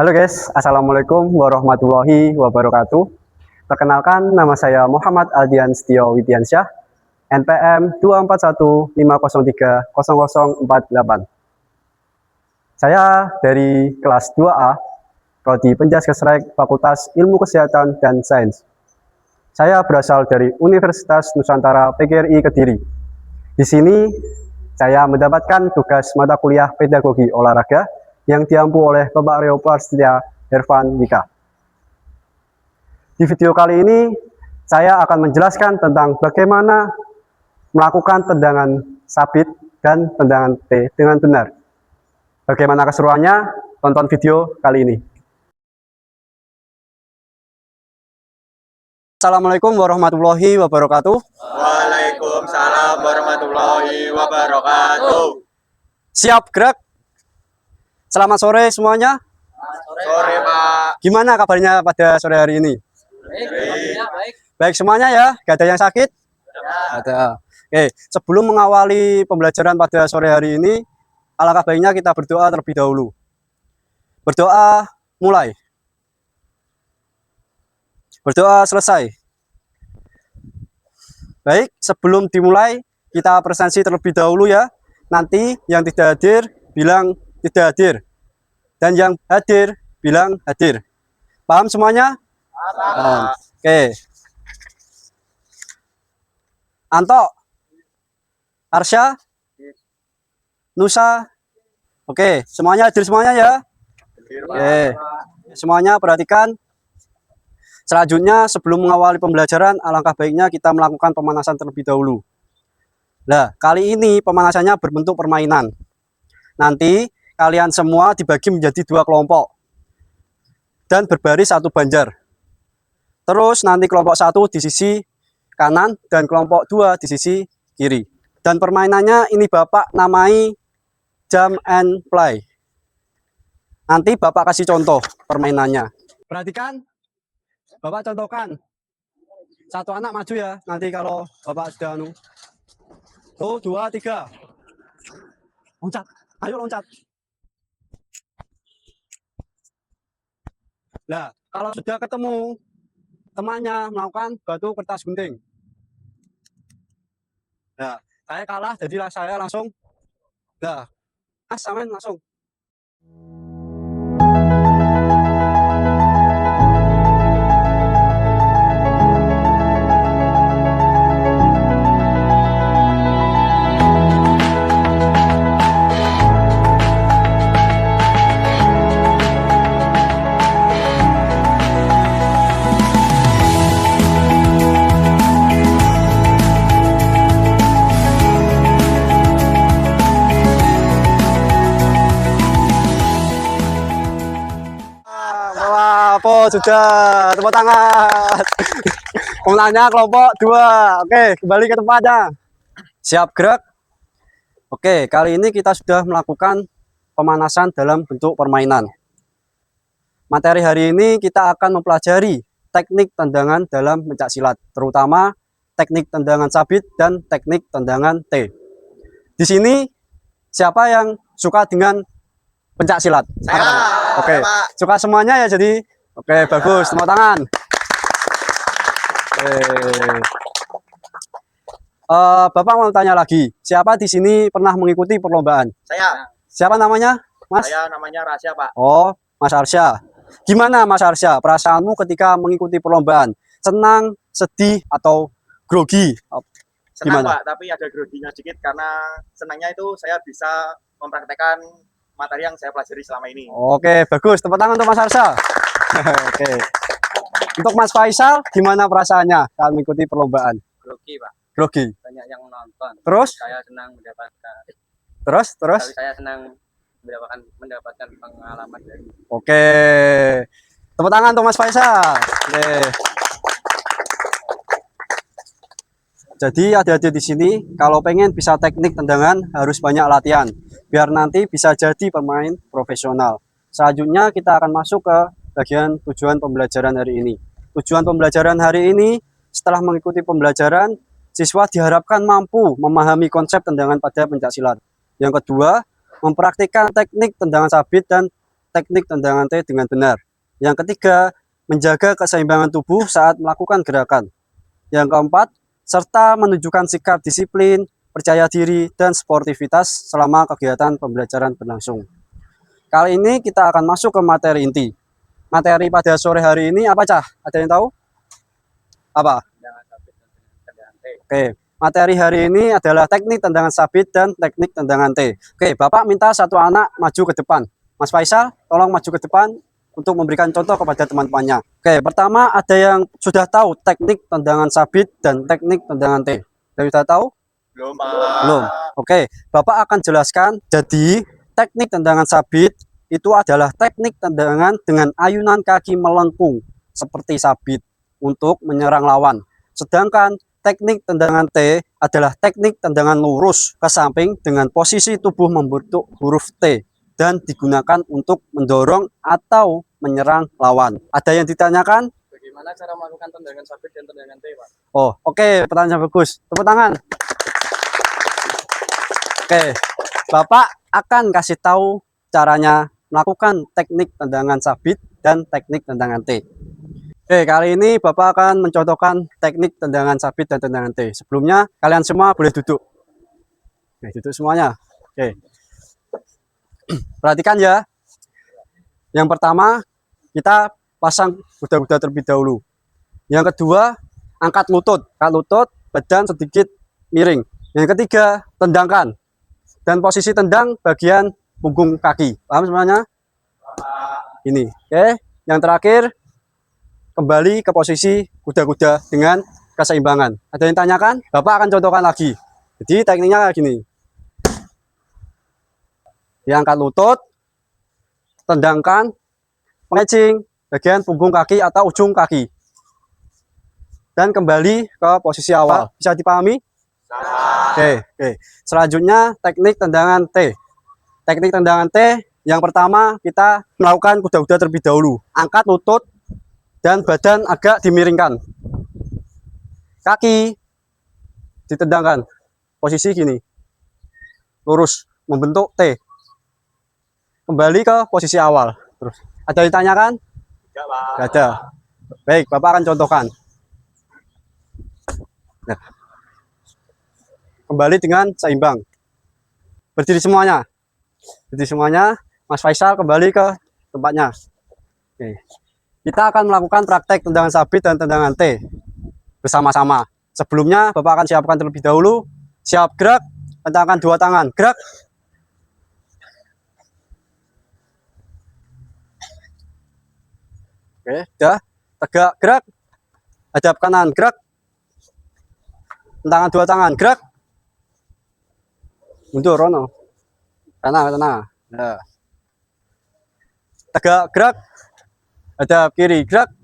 Halo guys, Assalamualaikum warahmatullahi wabarakatuh. Perkenalkan, nama saya Muhammad Aldian Setio Widiansyah, NPM 24150030048. Saya dari kelas 2A, Prodi Penjaskesrek Fakultas Ilmu Kesehatan dan Sains. Saya berasal dari Universitas Nusantara PGRI Kediri. Di sini saya mendapatkan tugas mata kuliah pedagogi olahraga yang diampu oleh Bapak Rio Prasetya Hervan Dika. Di video kali ini, saya akan menjelaskan tentang bagaimana melakukan tendangan sabit dan tendangan T dengan benar. Bagaimana keseruannya? Tonton video kali ini. Assalamualaikum warahmatullahi wabarakatuh. Waalaikumsalam warahmatullahi wabarakatuh. Siap gerak? Selamat sore semuanya. Sore Pak. Gimana kabarnya pada sore hari ini? Baik semuanya ya, gak ada yang sakit? Ada. Oke, sebelum mengawali pembelajaran pada sore hari ini, alangkah baiknya kita berdoa terlebih dahulu. Berdoa mulai. Berdoa selesai. Baik, sebelum dimulai, kita presentasi terlebih dahulu ya. Nanti yang tidak hadir bilang tidak hadir, dan yang hadir bilang hadir. Paham semuanya? Paham. Oke. Anto, Arsya, Nusa. Oke, semuanya hadir semuanya ya. Oke. Semuanya perhatikan. Selanjutnya, sebelum mengawali pembelajaran, alangkah baiknya kita melakukan pemanasan terlebih dahulu. Nah, kali ini pemanasannya berbentuk permainan. Nanti kalian semua dibagi menjadi 2 kelompok dan berbaris satu banjar. Terus nanti kelompok 1 di sisi kanan dan kelompok 2 di sisi kiri. Dan permainannya ini Bapak namai jump and play. Nanti Bapak kasih contoh permainannya. Perhatikan, Bapak contohkan. Satu anak maju ya, nanti kalau Bapak sudah anu. 1, 2, 3. Loncat, ayo loncat. Nah, kalau sudah ketemu temannya melakukan batu kertas gunting. Nah, saya kalah, jadi saya langsung. Nah, samain langsung. Apa sudah, tepuk tangan. Pemenangnya kelompok 2. Oke, kembali ke tempatnya. Siap gerak. Oke, kali ini kita sudah melakukan pemanasan dalam bentuk permainan. Materi hari ini kita akan mempelajari teknik tendangan dalam pencak silat, terutama teknik tendangan sabit dan teknik tendangan T. Di sini siapa yang suka dengan pencak silat? Saya. Oke, suka semuanya ya jadi. Oke, bagus, tepuk tangan. Bapak mau tanya lagi, siapa di sini pernah mengikuti perlombaan? Saya. Siapa namanya, Mas? Saya namanya Rasya Pak. Oh, Mas Arsya. Gimana Mas Arsya, perasaanmu ketika mengikuti perlombaan? Senang, sedih, atau grogi? Senang Gimana? Pak, tapi ada groginya sedikit karena senangnya itu saya bisa mempraktekkan materi yang saya pelajari selama ini. Oke, bagus, tepuk tangan untuk Mas Arsya. Oke. Untuk Mas Faisal, gimana perasaannya saat mengikuti perlombaan? Grogi Pak, Grogi. banyak yang menonton. Terus? Saya senang mendapatkan. Terus? Saya senang mendapatkan pengalaman dari. Oke. Tepuk tangan untuk Mas Faisal. Oke. Jadi adik-adik di sini kalau pengen bisa teknik tendangan harus banyak latihan biar nanti bisa jadi pemain profesional. Selanjutnya kita akan masuk ke bagian tujuan pembelajaran hari ini. Tujuan pembelajaran hari ini setelah mengikuti pembelajaran, siswa diharapkan mampu memahami konsep tendangan pada pencak silat. Yang kedua, mempraktikkan teknik tendangan sabit dan teknik tendangan T dengan benar. Yang ketiga, menjaga keseimbangan tubuh saat melakukan gerakan. Yang keempat, serta menunjukkan sikap disiplin, percaya diri, dan sportivitas selama kegiatan pembelajaran berlangsung. Kali ini kita akan masuk ke materi inti. Materi pada sore hari ini apa, Cah? Ada yang tahu? Apa? Tendangan sabit dan tendangan T. Oke, materi hari ini adalah teknik tendangan sabit dan teknik tendangan T. Oke, Bapak minta satu anak maju ke depan. Mas Faisal, tolong maju ke depan untuk memberikan contoh kepada teman-temannya. Oke, pertama ada yang sudah tahu teknik tendangan sabit dan teknik tendangan T. Sudah tahu? Belum, Belum. Oke, Bapak akan jelaskan. Jadi, teknik tendangan sabit itu adalah teknik tendangan dengan ayunan kaki melengkung seperti sabit untuk menyerang lawan. Sedangkan teknik tendangan T adalah teknik tendangan lurus ke samping dengan posisi tubuh membentuk huruf T dan digunakan untuk mendorong atau menyerang lawan. Ada yang ditanyakan? Bagaimana cara melakukan tendangan sabit dan tendangan T, Pak? Oh, oke, pertanyaan bagus. Tepuk tangan. Oke, Bapak akan kasih tahu caranya melakukan teknik tendangan sabit dan teknik tendangan T. Oke, kali ini Bapak akan mencontohkan teknik tendangan sabit dan tendangan T. Sebelumnya, kalian semua boleh duduk. Oke, duduk semuanya. Oke. Perhatikan ya. Yang pertama, kita pasang kuda-kuda terlebih dahulu. Yang kedua, angkat lutut. Angkat lutut, badan sedikit miring. Yang ketiga, tendangkan. Dan posisi tendang bagian punggung kaki. Paham semuanya? Ini. Oke. Yang terakhir, kembali ke posisi kuda-kuda dengan keseimbangan. Ada yang tanyakan? Bapak akan contohkan lagi. Jadi tekniknya kayak gini. Diangkat lutut, tendangkan, pengecing bagian punggung kaki atau ujung kaki. Dan kembali ke posisi awal. Bisa dipahami? Oke. Selanjutnya teknik tendangan T. Teknik tendangan T yang pertama kita melakukan kuda-kuda terlebih dahulu. Angkat lutut dan badan agak dimiringkan. Kaki ditendangkan. Posisi gini. Lurus membentuk T. Kembali ke posisi awal. Terus. Ada yang ditanyakan? Tidak ada. Baik, Bapak akan contohkan. Nah. Kembali dengan seimbang. Berdiri semuanya. Berdiri semuanya. Mas Faisal kembali ke tempatnya. Oke. Kita akan melakukan praktek tendangan sabit dan tendangan T bersama-sama. Sebelumnya Bapak akan siapkan terlebih dahulu. Siap gerak. Tendangkan dua tangan. Gerak. Oke, sudah. Tegak, gerak. Hadap kanan, gerak. Tendangkan dua tangan, gerak. Mundur, Rono. Kanan. Nah. Tegak, gerak. Hadap kiri, gerak.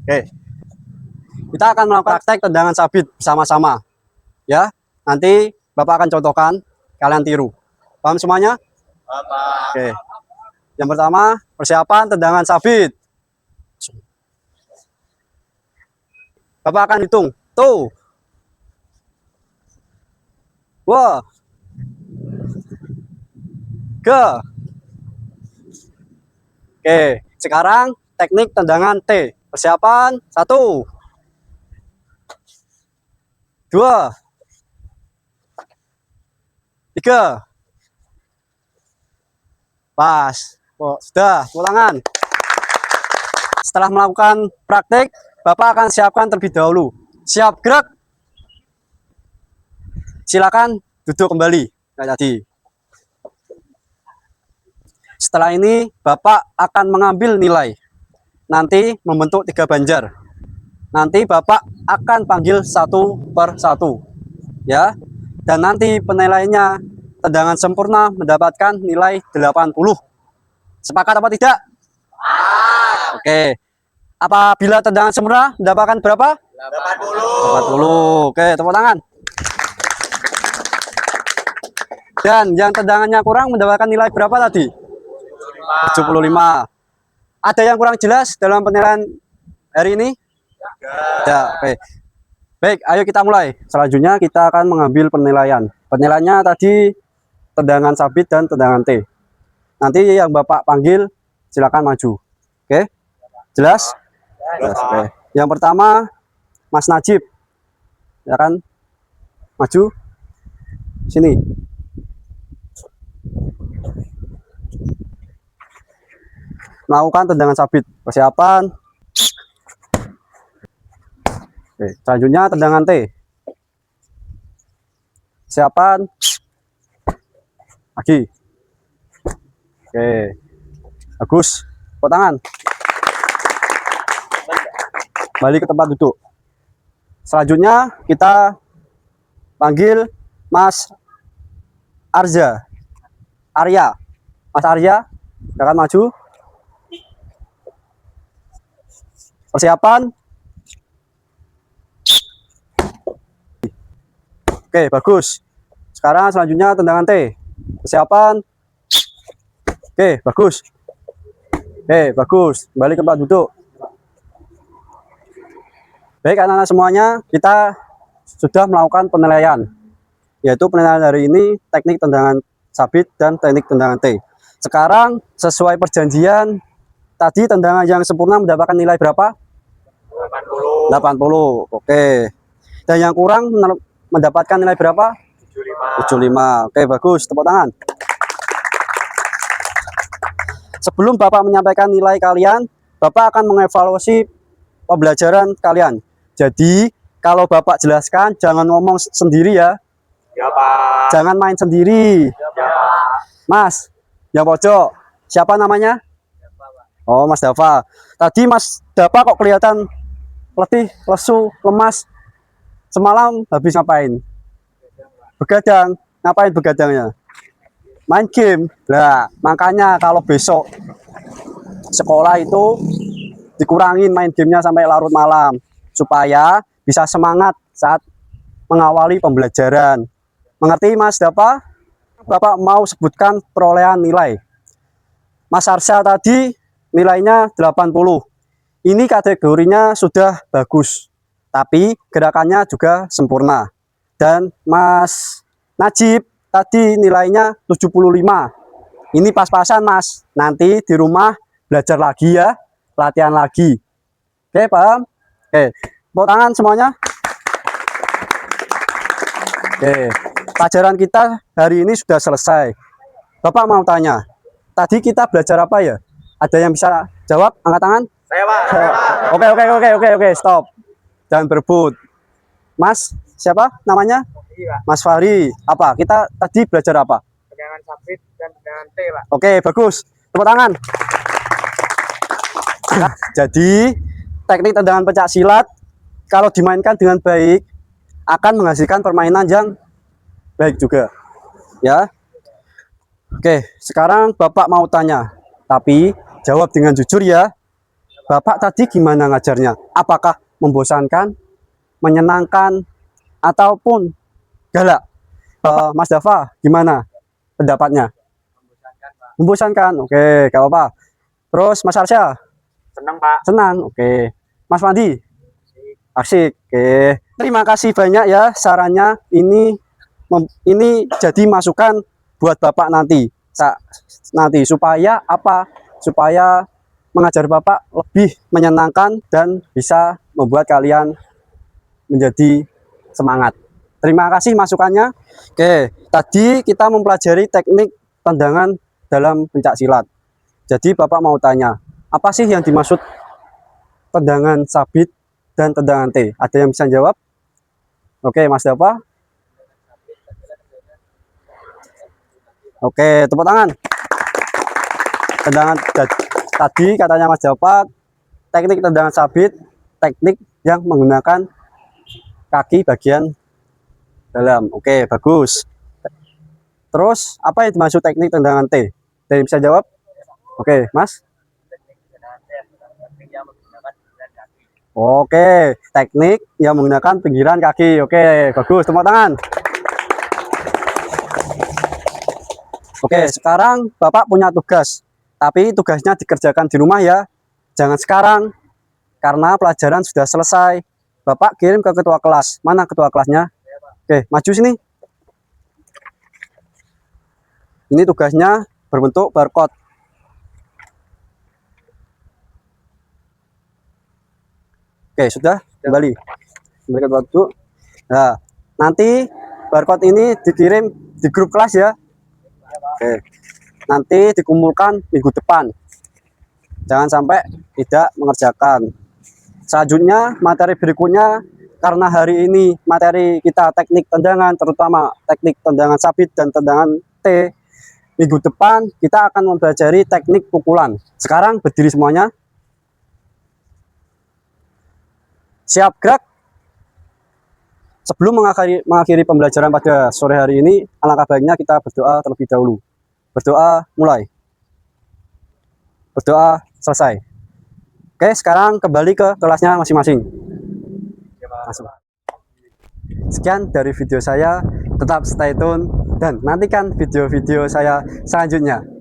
Oke. Kita akan melakukan praktek tendangan sabit bersama-sama. Ya, nanti Bapak akan contohkan, kalian tiru. Paham semuanya? Oke. Yang pertama, persiapan tendangan sabit. Bapak akan hitung. Tuh. Wah. Ke. Oke, sekarang teknik tendangan T. Persiapan 1, 2, 3. Pas. Oh, sudah, pulangan. Setelah melakukan praktek, Bapak akan siapkan terlebih dahulu. Siap gerak. Silakan duduk kembali. Kayak tadi. Setelah ini Bapak akan mengambil nilai. Nanti membentuk 3 banjar. Nanti Bapak akan panggil satu per satu. Ya. Dan nanti penilaiannya tendangan sempurna mendapatkan nilai 80. Sepakat apa tidak? Oke. Apabila tendangan sempurna mendapatkan berapa? 80. Oke, tepuk tangan. Dan yang tendangannya kurang mendapatkan nilai berapa tadi? 75. Ada yang kurang jelas dalam penilaian hari ini? Ya, oke. Baik, ayo kita mulai. Selanjutnya kita akan mengambil penilaian. Penilaiannya tadi tendangan sabit dan tendangan T. Nanti yang Bapak panggil silakan maju. Oke? Jelas? Jelas. Oke. Yang pertama Mas Najib. Silakan maju. Sini. Melakukan tendangan sabit. Persiapan. Oke, selanjutnya tendangan T. Persiapan. Lagi. Oke. Bagus. Tepuk tangan. Balik ke tempat duduk. Selanjutnya kita panggil Mas Arya. Mas Arya, silakan maju. Persiapan. Oke, bagus. Sekarang selanjutnya tendangan T. Persiapan. Oke, bagus. Oke, bagus. Kembali ke tempat duduk. Baik, anak-anak semuanya, kita sudah melakukan penilaian. Yaitu penilaian hari ini teknik tendangan sabit dan teknik tendangan T. Sekarang sesuai perjanjian, tadi tendangan yang sempurna mendapatkan nilai berapa? 80. 80. Oke. Dan yang kurang mendapatkan nilai berapa? 75. 75. Oke, bagus. Tepuk tangan. Sebelum Bapak menyampaikan nilai kalian, Bapak akan mengevaluasi pembelajaran kalian. Jadi, kalau Bapak jelaskan, jangan ngomong sendiri ya. Ya, Pak. Jangan main sendiri. Ya, Pak. Mas, yang pojok, siapa namanya? Oh, Mas Dava. Tadi Mas Dava kok kelihatan letih, lesu, lemas. Semalam habis ngapain? Begadang. Ngapain begadangnya? Main game. Nah, makanya kalau besok sekolah itu dikurangin main gamenya sampai larut malam supaya bisa semangat saat mengawali pembelajaran. Mengerti Mas Dava? Bapak mau sebutkan perolehan nilai. Mas Arsya tadi nilainya 80. Ini kategorinya sudah bagus, tapi gerakannya juga sempurna. Dan Mas Najib tadi nilainya 75. Ini pas-pasan Mas. Nanti di rumah belajar lagi ya, latihan lagi. Oke, paham? Oke, tepuk tangan semuanya. Oke, pelajaran kita hari ini sudah selesai. Bapak mau tanya, tadi kita belajar apa ya? Ada yang bisa jawab? Angkat tangan. Saya, Pak. Saya, Pak. Oke, stop. Jangan berebut. Mas, siapa namanya? Iya, Mas Fahri. Apa? Kita tadi belajar apa? tendangan sabit dan tendangan T, Pak. Oke, bagus. Tepuk tangan. Jadi, teknik tendangan pencak silat kalau dimainkan dengan baik akan menghasilkan permainan yang baik juga. Ya. Oke, sekarang Bapak mau tanya, tapi jawab dengan jujur ya. Bapak tadi gimana ngajarnya? Apakah membosankan, menyenangkan, ataupun galak? Mas Dava, gimana pendapatnya? Membosankan, Pak. Membosankan. Oke, gak apa-apa. Terus Mas Arsya? Senang, Pak. Senang. Oke. Mas Madi? Asik. Oke. Terima kasih banyak ya sarannya. Ini jadi masukan buat Bapak nanti. Nanti supaya apa? Supaya mengajar Bapak lebih menyenangkan dan bisa membuat kalian menjadi semangat. Terima kasih masukannya. Oke, tadi kita mempelajari teknik tendangan dalam pencak silat. Jadi Bapak mau tanya, apa sih yang dimaksud tendangan sabit dan tendangan T? Ada yang bisa jawab? Oke, Mas Dava. Oke, tepuk tangan. Tendangan tadi katanya Mas Dava, teknik tendangan sabit, teknik yang menggunakan kaki bagian dalam. Oke, bagus. Terus apa yang dimaksud teknik tendangan T? Ada yang bisa jawab? Oke, Mas. Oke, teknik yang menggunakan pinggiran kaki. Oke, bagus. Tepuk tangan. Oke, sekarang Bapak punya tugas. Tapi tugasnya dikerjakan di rumah ya. Jangan sekarang. Karena pelajaran sudah selesai. Bapak kirim ke ketua kelas. Mana ketua kelasnya? Oke, maju sini. Ini tugasnya berbentuk barcode. Oke, sudah kembali. Berikan waktu. Nah, nanti barcode ini dikirim di grup kelas ya. Oke. Nanti dikumpulkan minggu depan. Jangan sampai tidak mengerjakan. Selanjutnya, materi berikutnya, karena hari ini materi kita teknik tendangan, terutama teknik tendangan sabit dan tendangan T. Minggu depan kita akan mempelajari teknik pukulan. Sekarang berdiri semuanya. Siap gerak. Sebelum mengakhiri pembelajaran pada sore hari ini, alangkah baiknya kita berdoa terlebih dahulu. Berdoa mulai. Berdoa selesai. Oke, sekarang kembali ke kelasnya masing-masing. Sekian dari video saya. Tetap stay tune dan nantikan video-video saya selanjutnya.